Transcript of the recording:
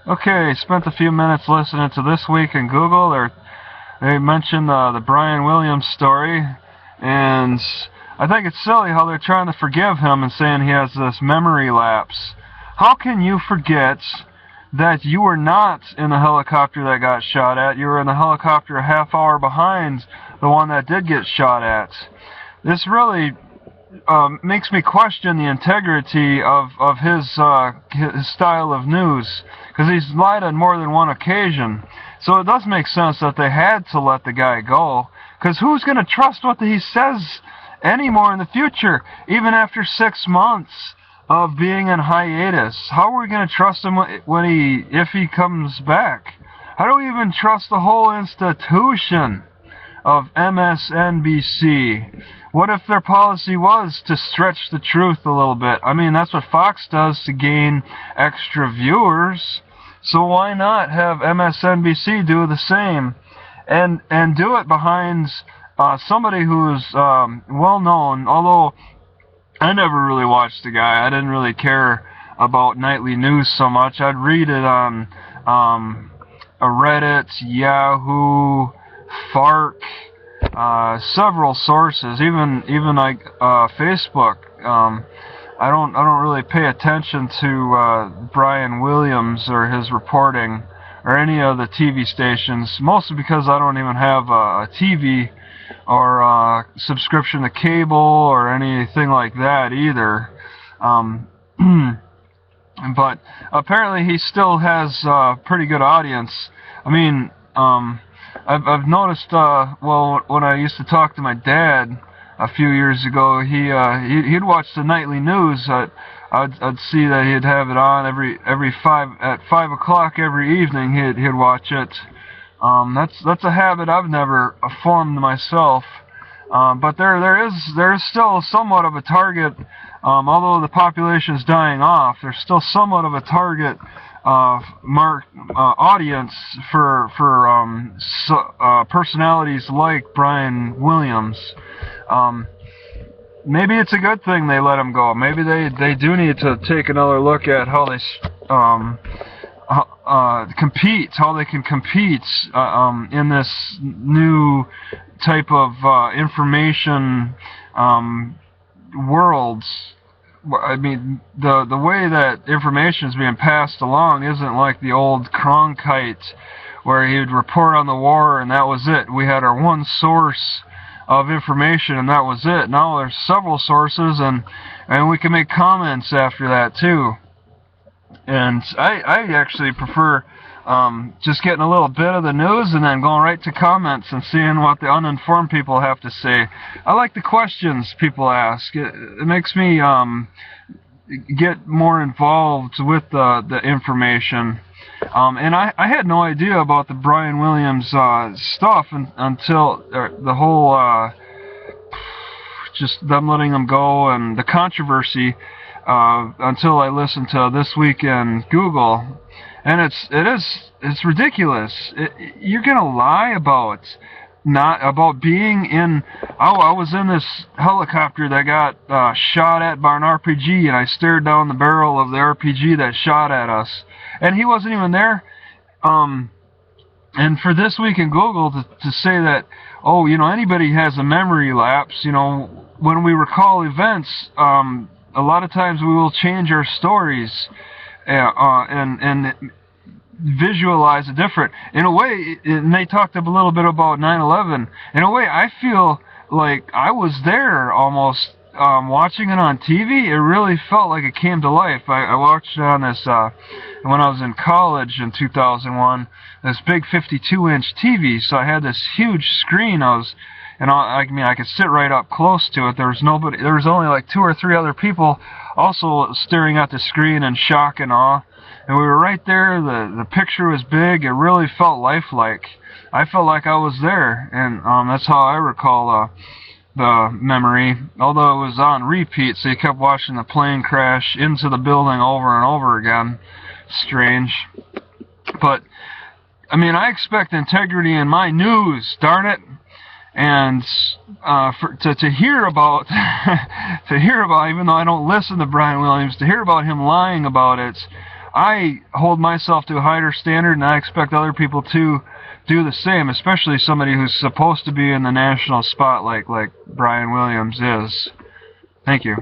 Okay, spent a few minutes listening to This Week in Google. They mentioned the Brian Williams story, and I think it's silly how they're trying to forgive him and saying he has this memory lapse. How can you forget that you were not in the helicopter that got shot at? You were in the helicopter a half hour behind the one that did get shot at. This really makes me question the integrity of his style of news, because he's lied on more than one occasion. So it does make sense that they had to let the guy go, because who's going to trust what he says anymore in the future, even after 6 months of being in hiatus? How are we going to trust him if he comes back? How do we even trust the whole institution of MSNBC? What if their policy was to stretch the truth a little bit? I mean, that's what Fox does to gain extra viewers. So why not have MSNBC do the same, and do it behind somebody who's well known? Although I never really watched the guy. I didn't really care about nightly news so much. I'd read it on a Reddit, Yahoo, Fark, several sources, even like Facebook. I don't really pay attention to Brian Williams or his reporting or any of the TV stations, mostly because I don't even have a TV or a subscription to cable or anything like that either. But apparently he still has a pretty good audience. I mean, I've noticed, well, when I used to talk to my dad a few years ago, he'd watch the nightly news. I'd see that he'd have it on at 5 o'clock every evening. He'd watch it. That's a habit I've never formed myself. But there is still somewhat of a target. Although the population is dying off, there's still somewhat of a target audience for personalities like Brian Williams. Maybe it's a good thing they let him go. Maybe they do need to take another look at how they compete, how they can compete in this new type of information world. I mean, the way that information is being passed along isn't like the old Cronkite, where he'd report on the war and that was it. We had our one source of information and that was it. Now there's several sources, and we can make comments after that too. And I actually prefer just getting a little bit of the news and then going right to comments and seeing what the uninformed people have to say. I like the questions people ask. It makes me get more involved with the information. And I had no idea about the Brian Williams stuff until the whole just them letting him go and the controversy, until I listened to This Week in Google. And it's ridiculous. You're gonna lie about being in. Oh, I was in this helicopter that got shot at by an RPG, and I stared down the barrel of the RPG that shot at us, and he wasn't even there. And for This Week in Google to say that, oh, anybody has a memory lapse. When we recall events, a lot of times we will change our stories. And visualize it different. In a way, and they talked a little bit about 9/11. In a way, I feel like I was there almost, watching it on TV. It really felt like it came to life. I watched it on this, when I was in college in 2001, this big 52-inch TV, so I had this huge screen. I could sit right up close to it. There was only like 2 or 3 other people also staring at the screen in shock and awe. And we were right there. The picture was big. It really felt lifelike. I felt like I was there, and that's how I recall the memory. Although it was on repeat, so you kept watching the plane crash into the building over and over again. Strange. But I mean, I expect integrity in my news. Darn it. And to hear about even though I don't listen to Brian Williams, to hear about him lying about it, I hold myself to a higher standard, and I expect other people to do the same, especially somebody who's supposed to be in the national spotlight like Brian Williams is. Thank you.